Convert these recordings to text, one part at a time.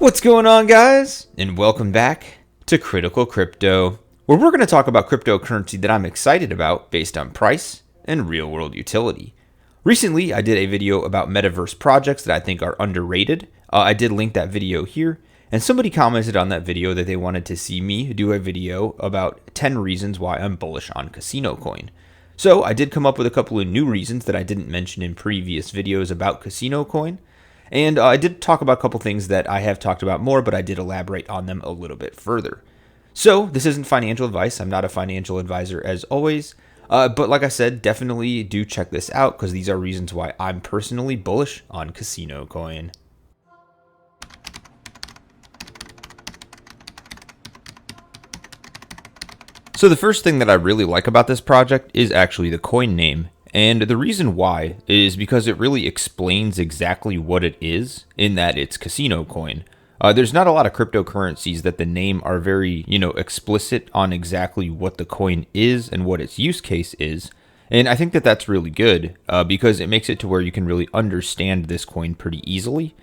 What's going on, guys? And welcome back to Critical Crypto, where we're going to talk about cryptocurrency that I'm excited about based on price and real-world utility. Recently, I did a video about Metaverse projects that I think are underrated. I did link that video here, and somebody commented on that video that they wanted to see me do a video about 10 reasons why I'm bullish on Casino Coin. So I did come up with a couple of new reasons that I didn't mention in previous videos about Casino Coin. And I did talk about a couple things that I have talked about more, but I did elaborate on them a little bit further. So this isn't financial advice. I'm not a financial advisor as always. But like I said, definitely do check this out because these are reasons why I'm personally bullish on Casino Coin. So the first thing that I really like about this project is actually the coin name. And the reason why is because it really explains exactly what it is in that it's Casino Coin. There's not a lot of cryptocurrencies that the name are very, explicit on exactly what the coin is and what its use case is. And I think that that's really good because it makes it to where you can really understand this coin pretty easily.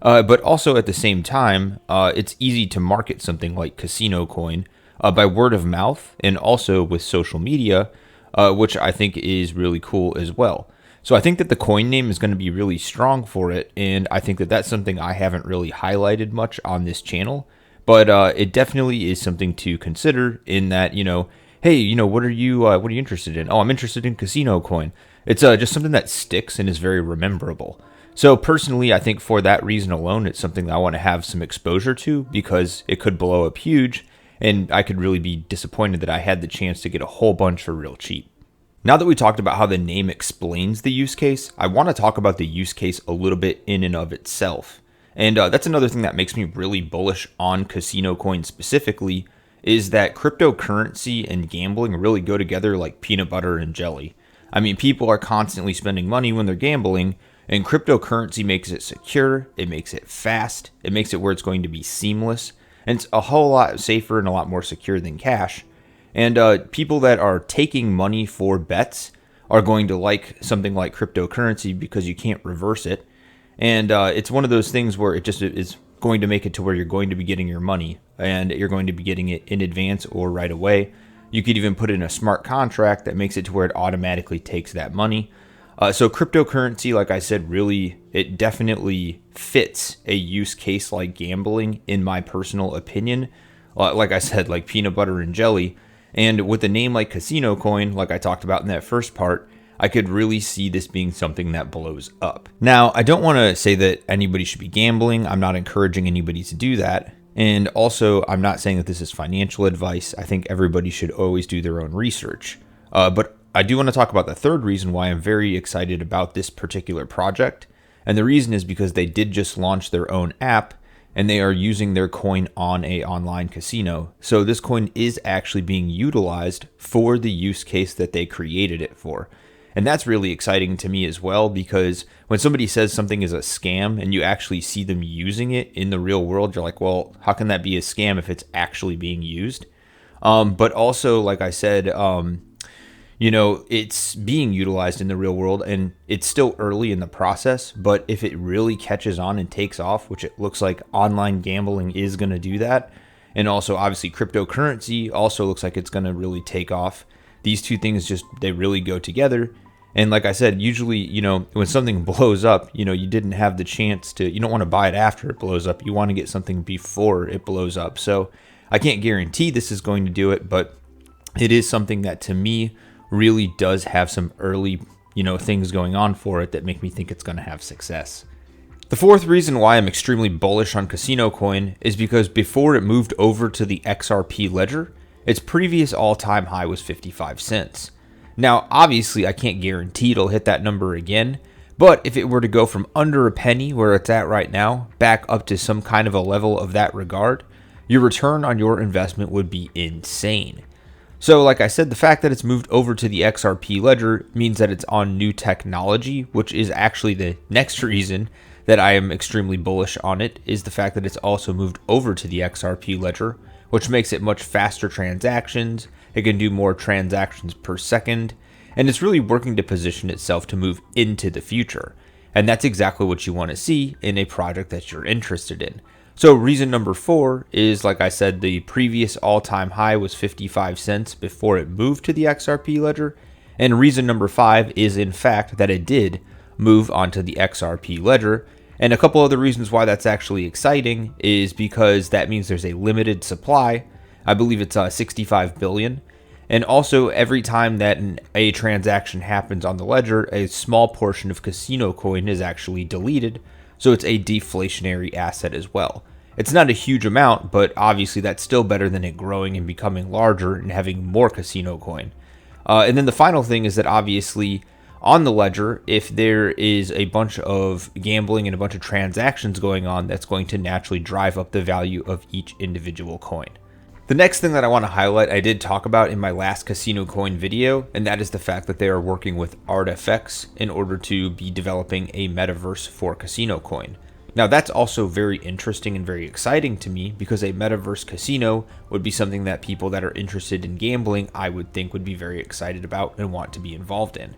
But also at the same time, it's easy to market something like Casino Coin by word of mouth and also with social media. Which I think is really cool as well. So I think that the coin name is going to be really strong for it, and I think that that's something I haven't really highlighted much on this channel, but it definitely is something to consider in that, hey, what are you interested in? Oh, I'm interested in Casino Coin. It's just something that sticks and is very rememberable. So personally, I think for that reason alone, it's something that I want to have some exposure to because it could blow up huge. And I could really be disappointed that I had the chance to get a whole bunch for real cheap. Now that we talked about how the name explains the use case, I want to talk about the use case a little bit in and of itself. And that's another thing that makes me really bullish on Casino Coin specifically, is that cryptocurrency and gambling really go together like peanut butter and jelly. I mean, people are constantly spending money when they're gambling, and cryptocurrency makes it secure, it makes it fast, it makes it where it's going to be seamless. And it's a whole lot safer and a lot more secure than cash. And people that are taking money for bets are going to like something like cryptocurrency because you can't reverse it. And it's one of those things where it just is going to make it to where you're going to be getting your money and you're going to be getting it in advance or right away. You could even put in a smart contract that makes it to where it automatically takes that money. So cryptocurrency, like I said, really, it definitely fits a use case like gambling, in my personal opinion. Like I said, like peanut butter and jelly. And with a name like Casino Coin, like I talked about in that first part, I could really see this being something that blows up. Now, I don't want to say that anybody should be gambling. I'm not encouraging anybody to do that. And also, I'm not saying that this is financial advice. I think everybody should always do their own research. But I do want to talk about the third reason why I'm very excited about this particular project. And the reason is because they did just launch their own app and they are using their coin on an online casino. So this coin is actually being utilized for the use case that they created it for. And that's really exciting to me as well, because when somebody says something is a scam and you actually see them using it in the real world, you're like, well, how can that be a scam if it's actually being used? But also, like I said, it's being utilized in the real world and it's still early in the process, but if it really catches on and takes off, which it looks like online gambling is going to do that, and also obviously cryptocurrency also looks like it's going to really take off. These two things they really go together. And like I said, usually, when something blows up, you didn't have the chance to, you don't want to buy it after it blows up. You want to get something before it blows up. So I can't guarantee this is going to do it, but it is something that to me really does have some early, things going on for it that make me think it's going to have success. The fourth reason why I'm extremely bullish on Casino Coin is because before it moved over to the XRP Ledger, its previous all-time high was 55 cents. Now, obviously, I can't guarantee it'll hit that number again, but if it were to go from under a penny, where it's at right now, back up to some kind of a level of that regard, your return on your investment would be insane. So like I said, the fact that it's moved over to the XRP Ledger means that it's on new technology, which is actually the next reason that I am extremely bullish on it, is the fact that it's also moved over to the XRP Ledger, which makes it much faster transactions. It can do more transactions per second, and it's really working to position itself to move into the future. And that's exactly what you want to see in a project that you're interested in. So reason number 4 is, like I said, the previous all-time high was 55 cents before it moved to the XRP Ledger. And reason number 5 is, in fact, that it did move onto the XRP Ledger. And a couple other reasons why that's actually exciting is because that means there's a limited supply. I believe it's 65 billion. And also, every time that a transaction happens on the ledger, a small portion of casino coin is actually deleted. So it's a deflationary asset as well. It's not a huge amount, but obviously that's still better than it growing and becoming larger and having more casino coin. And then the final thing is that obviously on the ledger, if there is a bunch of gambling and a bunch of transactions going on, that's going to naturally drive up the value of each individual coin. The next thing that I want to highlight, I did talk about in my last casino coin video, and that is the fact that they are working with ArtFX in order to be developing a metaverse for casino coin. Now that's also very interesting and very exciting to me because a metaverse casino would be something that people that are interested in gambling, I would think, would be very excited about and want to be involved in.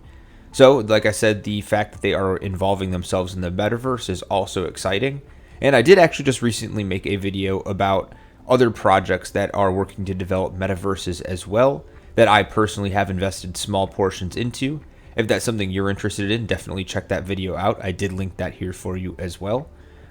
So, like I said, the fact that they are involving themselves in the metaverse is also exciting. And I did actually just recently make a video about other projects that are working to develop metaverses as well that I personally have invested small portions into. If that's something you're interested in, definitely check that video out. I did link that here for you as well.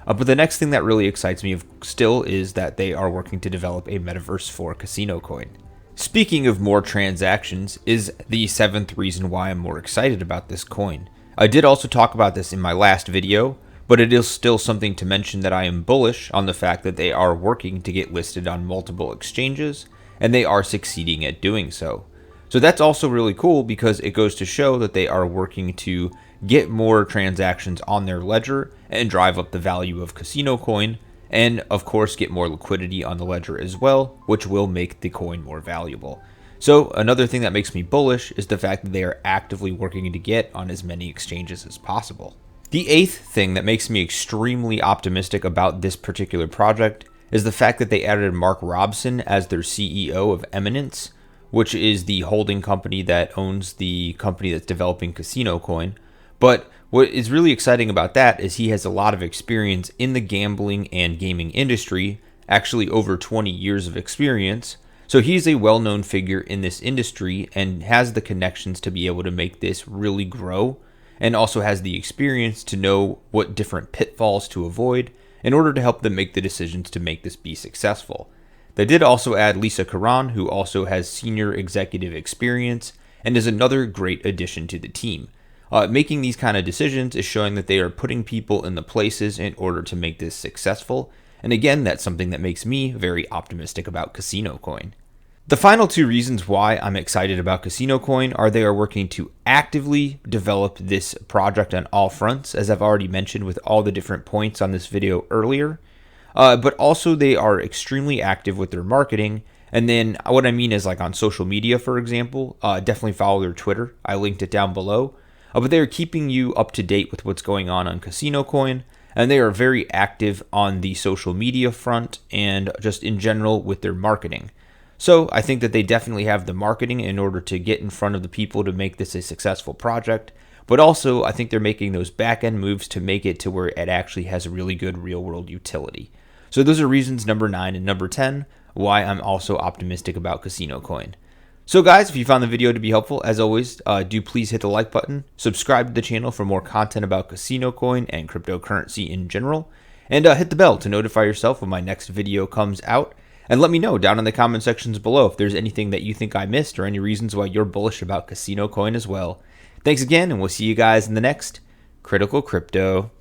But the next thing that really excites me still is that they are working to develop a metaverse for casino coin. Speaking of more transactions is the 7th reason why I'm more excited about this coin. I did also talk about this in my last video, but it is still something to mention that I am bullish on the fact that they are working to get listed on multiple exchanges, and they are succeeding at doing so. So that's also really cool because it goes to show that they are working to get more transactions on their ledger and drive up the value of casino coin, and of course get more liquidity on the ledger as well, which will make the coin more valuable. So another thing that makes me bullish is the fact that they are actively working to get on as many exchanges as possible. The 8th thing that makes me extremely optimistic about this particular project is the fact that they added Mark Robson as their CEO of Eminence, which is the holding company that owns the company that's developing casino coin. But what is really exciting about that is he has a lot of experience in the gambling and gaming industry, actually over 20 years of experience. So he's a well-known figure in this industry and has the connections to be able to make this really grow, and also has the experience to know what different pitfalls to avoid in order to help them make the decisions to make this be successful. They did also add Lisa Caron, who also has senior executive experience and is another great addition to the team. Making these kind of decisions is showing that they are putting people in the places in order to make this successful. And again, that's something that makes me very optimistic about casino coin. The final 2 reasons why I'm excited about casino coin are they are working to actively develop this project on all fronts, as I've already mentioned with all the different points on this video earlier. But also they are extremely active with their marketing. And then what I mean is, like on social media, for example, definitely follow their Twitter. I linked it down below. But they are keeping you up to date with what's going on casino coin. And they are very active on the social media front and just in general with their marketing. So I think that they definitely have the marketing in order to get in front of the people to make this a successful project. But also I think they're making those back end moves to make it to where it actually has a really good real world utility. So those are reasons number 9 and number 10 why I'm also optimistic about casino coin. So guys, if you found the video to be helpful, as always, do please hit the like button, subscribe to the channel for more content about casino coin and cryptocurrency in general, and hit the bell to notify yourself when my next video comes out. And let me know down in the comment sections below if there's anything that you think I missed or any reasons why you're bullish about casino coin as well. Thanks again, and we'll see you guys in the next Critical Crypto.